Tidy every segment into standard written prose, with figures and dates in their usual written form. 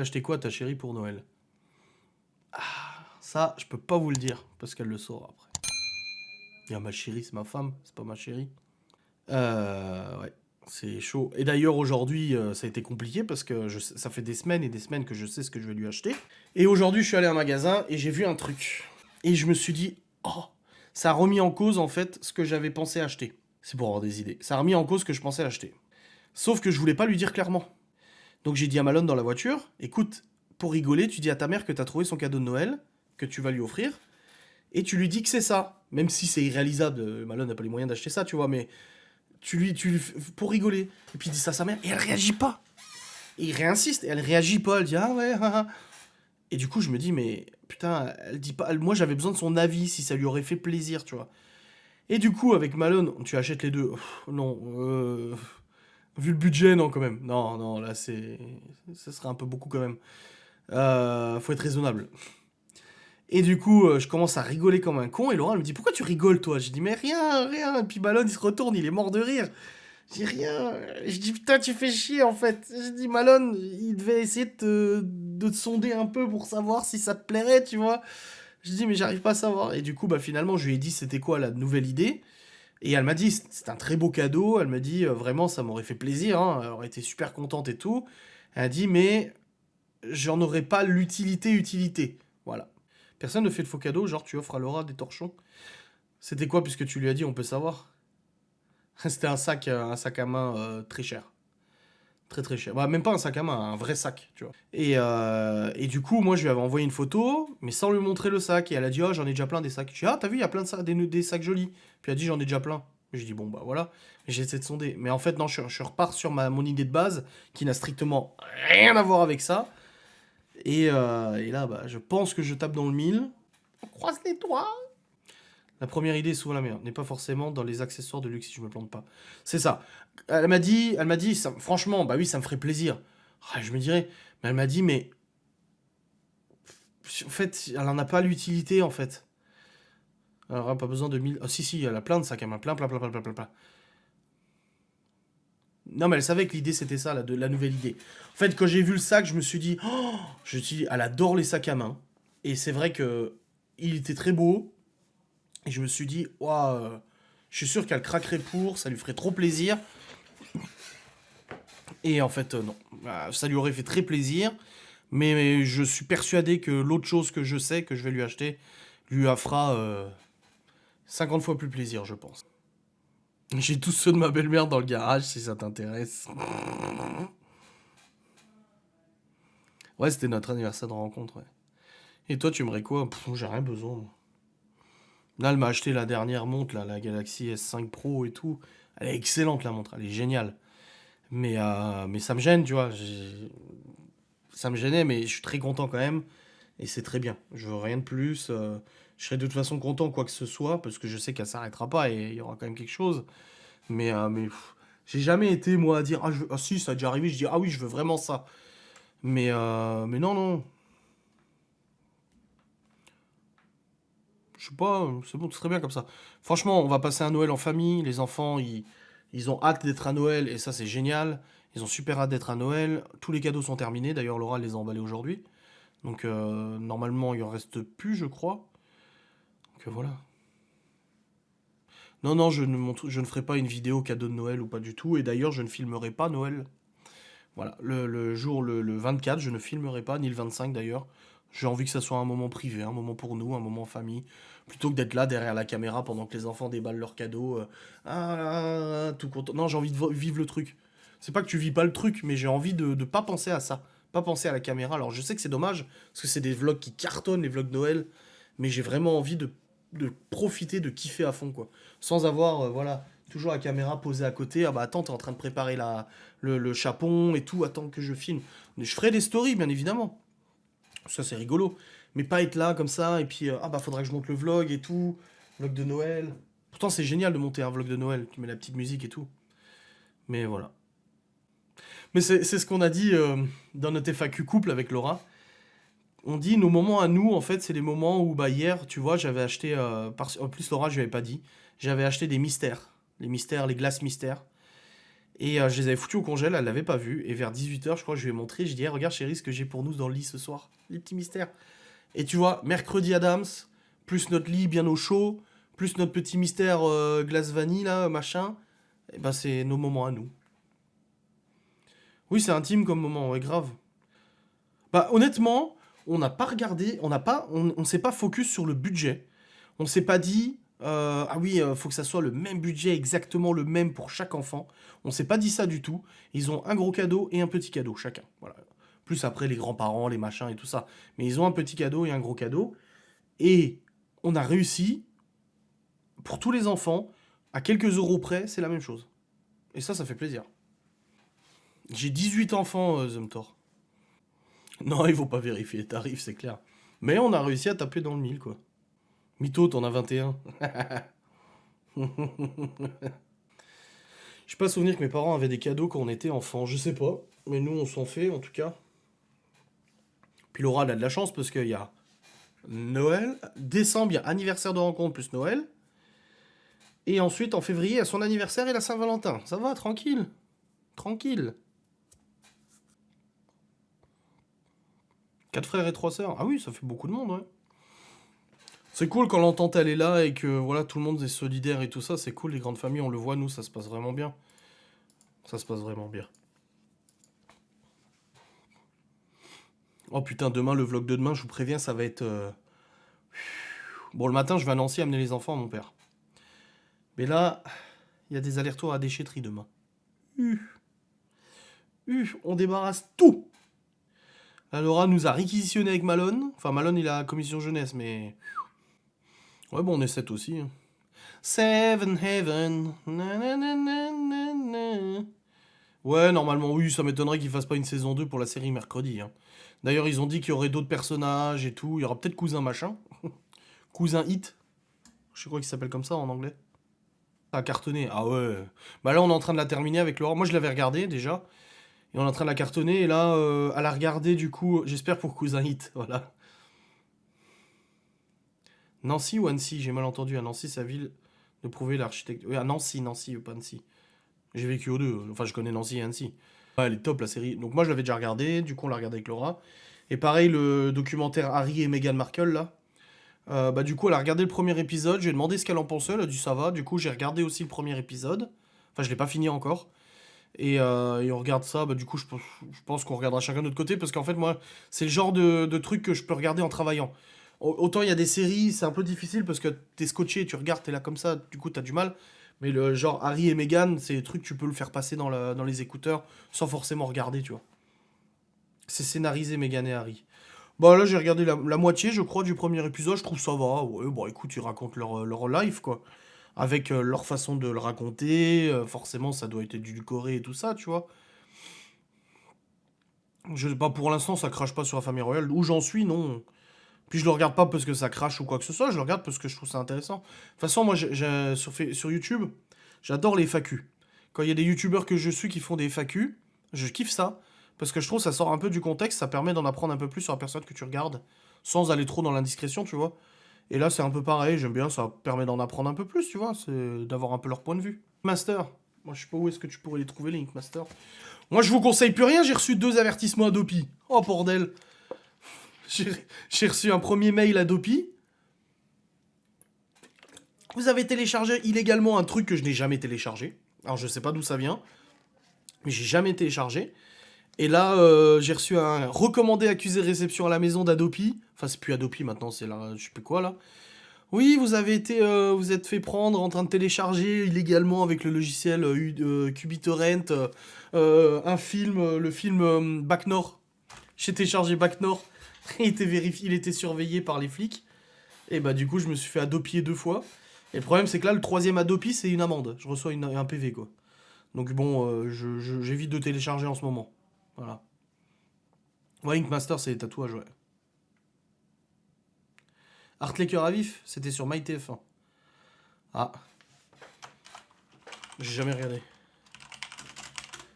acheté quoi à ta chérie pour Noël? Ah, ça, je peux pas vous le dire, parce qu'elle le saura après. Il y a ma chérie, c'est ma femme, c'est pas ma chérie. Ouais, c'est chaud. Et d'ailleurs, aujourd'hui, ça a été compliqué parce que ça fait des semaines et des semaines que je sais ce que je vais lui acheter. Et aujourd'hui, je suis allé à un magasin et j'ai vu un truc. Et je me suis dit, oh, ça a remis en cause, en fait, ce que j'avais pensé acheter. C'est pour avoir des idées. Ça a remis en cause ce que je pensais acheter. Sauf que je voulais pas lui dire clairement. Donc j'ai dit à Malone dans la voiture, écoute, pour rigoler, tu dis à ta mère que t'as trouvé son cadeau de Noël, que tu vas lui offrir, et tu lui dis que c'est ça. Même si c'est irréalisable, Malone n'a pas les moyens d'acheter ça, tu vois, mais pour rigoler. Et puis il dit ça à sa mère, et elle réagit pas. Et il réinsiste, et elle réagit pas, elle dit ah ouais, ah, ah. Et du coup, je me dis, mais putain, elle dit pas. Moi, j'avais besoin de son avis, si ça lui aurait fait plaisir, tu vois. Et du coup, avec Malone, tu achètes les deux. Non, vu le budget, non, quand même. Non, non, là, ça serait un peu beaucoup, quand même. Faut être raisonnable. Et du coup, je commence à rigoler comme un con, et Laura elle me dit, pourquoi tu rigoles, toi? Je dis, mais rien, rien. Et puis Malone, il se retourne, il est mort de rire. Je dis rien. Je dis putain, tu fais chier en fait. Je dis Malone, il devait essayer de te sonder un peu pour savoir si ça te plairait, tu vois. Je dis mais j'arrive pas à savoir. Et du coup, bah finalement, je lui ai dit c'était quoi la nouvelle idée. Et elle m'a dit c'est un très beau cadeau. Elle m'a dit vraiment ça m'aurait fait plaisir. Hein. Elle aurait été super contente et tout. Elle a dit mais j'en aurais pas l'utilité. Voilà. Personne ne fait de faux cadeaux, genre tu offres à Laura des torchons. C'était quoi puisque tu lui as dit, on peut savoir. C'était un sac à main très cher. Très très cher. Bah, même pas un sac à main, un vrai sac, tu vois. Et du coup, moi, je lui avais envoyé une photo, mais sans lui montrer le sac. Et elle a dit, oh, j'en ai déjà plein des sacs. Je dis, ah, t'as vu, il y a plein de sacs, des sacs jolis. Puis elle a dit, j'en ai déjà plein. J'ai dit, bon, bah voilà. Et j'ai essayé de sonder. Mais en fait, non, je repars sur mon idée de base, qui n'a strictement rien à voir avec ça. Et là, bah, je pense que je tape dans le mille. On croise les doigts. La première idée est souvent la meilleure. N'est pas forcément dans les accessoires de luxe si je me plante pas. C'est ça. Elle m'a dit, franchement, bah oui, ça me ferait plaisir. Ah, je me dirais, mais elle m'a dit, mais en fait, elle en a pas l'utilité en fait. Elle aura pas besoin de 1000. Ah, si, elle a plein de sacs à main, plein, plein, plein, plein, plein, plein, plein. Non, mais elle savait que l'idée c'était ça, la nouvelle idée. En fait, quand j'ai vu le sac, je me suis dit, oh, je me suis dit, elle adore les sacs à main. Et c'est vrai que il était très beau. Et je me suis dit, waouh, je suis sûr qu'elle craquerait pour, ça lui ferait trop plaisir. Et en fait, non. Ça lui aurait fait très plaisir. Mais je suis persuadé que l'autre chose que je sais que je vais lui acheter lui fera 50 fois plus plaisir, je pense. J'ai tous ceux de ma belle-mère dans le garage si ça t'intéresse. Ouais, c'était notre anniversaire de rencontre, ouais. Et toi, tu aimerais quoi? J'ai rien besoin, moi. Là, elle m'a acheté la dernière montre, là, la Galaxy S5 Pro et tout. Elle est excellente, la montre, elle est géniale. Mais ça me gêne, tu vois. Ça me gênait, mais je suis très content quand même. Et c'est très bien. Je veux rien de plus. Je serai de toute façon content, quoi que ce soit, parce que je sais qu'elle s'arrêtera pas et il y aura quand même quelque chose. Mais j'ai jamais été, moi, à dire, ah si, ça a déjà arrivé, je dis, ah oui, je veux vraiment ça. Mais non, non. Je sais pas, c'est bon, c'est très bien comme ça. Franchement, on va passer un Noël en famille. Les enfants, ils ont hâte d'être à Noël et ça, c'est génial. Ils ont super hâte d'être à Noël. Tous les cadeaux sont terminés. D'ailleurs, Laura les a emballés aujourd'hui. Donc, normalement, il en reste plus, je crois. Donc, voilà. Non, non, je ne ferai pas une vidéo cadeau de Noël ou pas du tout. Et d'ailleurs, je ne filmerai pas Noël. Voilà, le jour, le 24, je ne filmerai pas, ni le 25 d'ailleurs. J'ai envie que ça soit un moment privé, un moment pour nous, un moment en famille. Plutôt que d'être là derrière la caméra pendant que les enfants déballent leurs cadeaux. Tout content. Non, j'ai envie de vivre le truc. C'est pas que tu vis pas le truc, mais j'ai envie de pas penser à ça. Pas penser à la caméra. Alors je sais que c'est dommage, parce que c'est des vlogs qui cartonnent, les vlogs Noël. Mais j'ai vraiment envie de profiter, de kiffer à fond, quoi. Sans avoir, voilà, toujours la caméra posée à côté. Ah bah attends, t'es en train de préparer le chapon et tout, attends que je filme. Mais je ferai des stories, bien évidemment. Ça, c'est rigolo. Mais pas être là comme ça, et puis, ah bah faudra que je monte le vlog et tout. Vlog de Noël. Pourtant, c'est génial de monter un vlog de Noël. Tu mets la petite musique et tout. Mais voilà. Mais c'est ce qu'on a dit dans notre FAQ couple avec Laura. On dit nos moments à nous, en fait, c'est les moments où, bah, hier, tu vois, j'avais acheté. En plus, Laura, je lui avais pas dit. J'avais acheté des mystères. Les mystères, les glaces mystères. Et je les avais foutus au congèle, elle l'avait pas vu. Et vers 18h, je crois que je lui ai montré. Je dis, hey, regarde chérie, ce que j'ai pour nous dans le lit ce soir. Les petits mystères. Et tu vois, mercredi Adams, plus notre lit bien au chaud, plus notre petit mystère glace vanille, là, machin. Et ben c'est nos moments à nous. Oui, c'est intime comme moment, ouais, grave. Bah honnêtement, on n'a pas regardé, on s'est pas focus sur le budget. On s'est pas dit, ah oui, faut que ça soit le même budget, exactement le même pour chaque enfant. On s'est pas dit ça du tout. Ils ont un gros cadeau et un petit cadeau chacun. Voilà. Plus après les grands-parents, les machins et tout ça. Mais ils ont un petit cadeau et un gros cadeau. Et on a réussi, pour tous les enfants, à quelques euros près, c'est la même chose. Et ça fait plaisir. J'ai 18 enfants, Zumthor. Non, il faut pas vérifier les tarifs, c'est clair. Mais on a réussi à taper dans le 1000, quoi. Mytho, t'en as 21. J'ai pas souvenir que mes parents avaient des cadeaux quand on était enfant, je sais pas. Mais nous, on s'en fait, en tout cas. Puis Laura, elle a de la chance parce qu'il y a Noël, décembre, il y a anniversaire de rencontre plus Noël. Et ensuite, en février, il y a son anniversaire et la Saint-Valentin. Ça va, tranquille. Tranquille. 4 frères et 3 sœurs. Ah oui, ça fait beaucoup de monde, ouais. C'est cool quand l'entente elle est là et que voilà tout le monde est solidaire et tout ça, c'est cool les grandes familles, on le voit nous, ça se passe vraiment bien. Ça se passe vraiment bien. Oh putain, demain le vlog de demain, je vous préviens, ça va être bon le matin, je vais à Nancy amener les enfants à mon père. Mais là, il y a des allers-retours à déchetterie demain. On débarrasse tout. La Laura nous a réquisitionné avec Malone. Enfin Malone il a la commission jeunesse mais ouais bon on est 7 aussi. Hein. Seven Heaven. Na, na, na, na, na, na. Ouais, normalement, oui, ça m'étonnerait qu'ils fassent pas une saison 2 pour la série mercredi. Hein. D'ailleurs, ils ont dit qu'il y aurait d'autres personnages et tout. Il y aura peut-être Cousin Machin. Cousin Hit. Je sais quoi qu'il s'appelle comme ça en anglais. Ça a cartonné. Ah ouais. Bah là, on est en train de la terminer avec Laura. Moi, je l'avais regardé déjà. Et on est en train de la cartonner. Et là, à la regarder, du coup, j'espère pour Cousin Hit. Voilà. Nancy ou Annecy? J'ai mal entendu. À Nancy, sa ville de prouver l'architecte. Oui, à Nancy, Nancy, pas Annecy. J'ai vécu aux deux. Enfin, je connais Nancy et Annecy. Ouais, elle est top la série. Donc moi je l'avais déjà regardé, du coup on l'a regardé avec Laura. Et pareil le documentaire Harry et Meghan Markle là. Bah du coup elle a regardé le premier épisode, j'ai demandé ce qu'elle en pensait, elle a dit ça va. Du coup j'ai regardé aussi le premier épisode. Enfin je l'ai pas fini encore. Et on regarde ça, bah du coup je pense qu'on regardera chacun de notre côté parce qu'en fait moi c'est le genre de truc que je peux regarder en travaillant. Autant il y a des séries, c'est un peu difficile parce que t'es scotché, tu regardes, t'es là comme ça, du coup t'as du mal. Mais le genre Harry et Meghan, c'est des trucs que tu peux le faire passer dans les écouteurs sans forcément regarder, tu vois. C'est scénarisé Meghan et Harry. Bah là j'ai regardé la moitié, je crois, du premier épisode, je trouve ça va. Ouais, bon écoute, ils racontent leur life, quoi. Avec leur façon de le raconter, forcément ça doit être édulcoré et tout ça, tu vois. Je sais pas, pour l'instant ça crache pas sur la famille royale. Où j'en suis, non. Puis je le regarde pas parce que ça crache ou quoi que ce soit, je le regarde parce que je trouve ça intéressant. De toute façon, moi, sur YouTube, j'adore les FAQ. Quand il y a des youtubeurs que je suis qui font des FAQ, je kiffe ça. Parce que je trouve que ça sort un peu du contexte, ça permet d'en apprendre un peu plus sur la personne que tu regardes, sans aller trop dans l'indiscrétion, tu vois. Et là, c'est un peu pareil, j'aime bien, ça permet d'en apprendre un peu plus, tu vois, c'est d'avoir un peu leur point de vue. Master, moi je sais pas où est-ce que tu pourrais les trouver, les Ink Master. Moi je vous conseille plus rien, j'ai reçu 2 avertissements Adopi. Oh bordel. J'ai reçu un premier mail Adopi. Vous avez téléchargé illégalement un truc que je n'ai jamais téléchargé. Alors je sais pas d'où ça vient, mais j'ai jamais téléchargé. Et là, j'ai reçu un recommandé accusé de réception à la maison d'Adopi. Enfin, c'est plus Adopi maintenant, c'est là, je sais plus quoi là. Oui, vous êtes fait prendre en train de télécharger illégalement avec le logiciel QBTorrent un film, le film Bac Nord. J'ai téléchargé Bac Nord. Il était surveillé par les flics. Et bah du coup, je me suis fait adopier 2 fois. Et le problème, c'est que là, le troisième adopi, c'est une amende. Je reçois un PV, quoi. Donc bon, j'évite de télécharger en ce moment. Voilà. Ouais, Ink Master, c'est les tatouages, ouais. Art les cœurs à vif, c'était sur MyTF1. Ah, j'ai jamais regardé.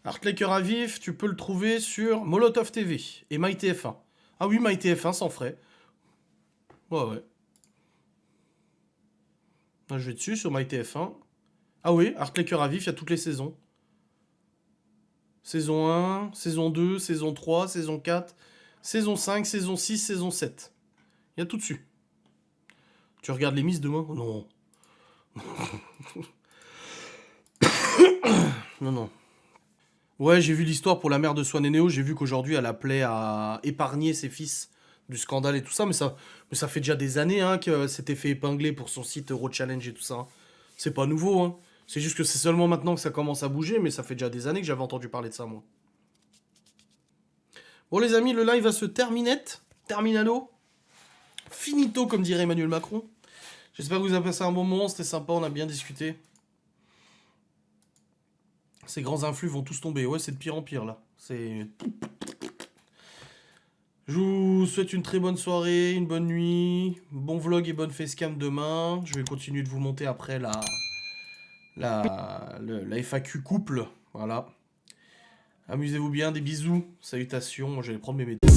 Art les cœurs à vif, tu peux le trouver sur Molotov TV et MyTF1. Ah oui, MyTF1 sans frais. Ouais, ouais. Là, je vais dessus sur MyTF1. Ah oui, Art les cœurs à vif, il y a toutes les saisons. Saison 1, saison 2, saison 3, saison 4, saison 5, saison 6, saison 7. Il y a tout dessus. Tu regardes les miss demain? Non. Non, non. Ouais, j'ai vu l'histoire pour la mère de Swan et Neo. J'ai vu qu'aujourd'hui, elle appelait à épargner ses fils du scandale et tout ça. Mais ça fait déjà des années hein, que s'était fait épingler pour son site Eurochallenge et tout ça. C'est pas nouveau. Hein. C'est juste que c'est seulement maintenant que ça commence à bouger. Mais ça fait déjà des années que j'avais entendu parler de ça, moi. Bon, les amis, le live va se terminer. Terminalo. Finito, comme dirait Emmanuel Macron. J'espère que vous avez passé un bon moment. C'était sympa. On a bien discuté. Ces grands influx vont tous tomber. Ouais, c'est de pire en pire, là. C'est... Je vous souhaite une très bonne soirée, une bonne nuit, bon vlog et bonne facecam demain. Je vais continuer de vous monter après la FAQ couple. Voilà. Amusez-vous bien, des bisous, salutations. Moi, je vais prendre mes médocs.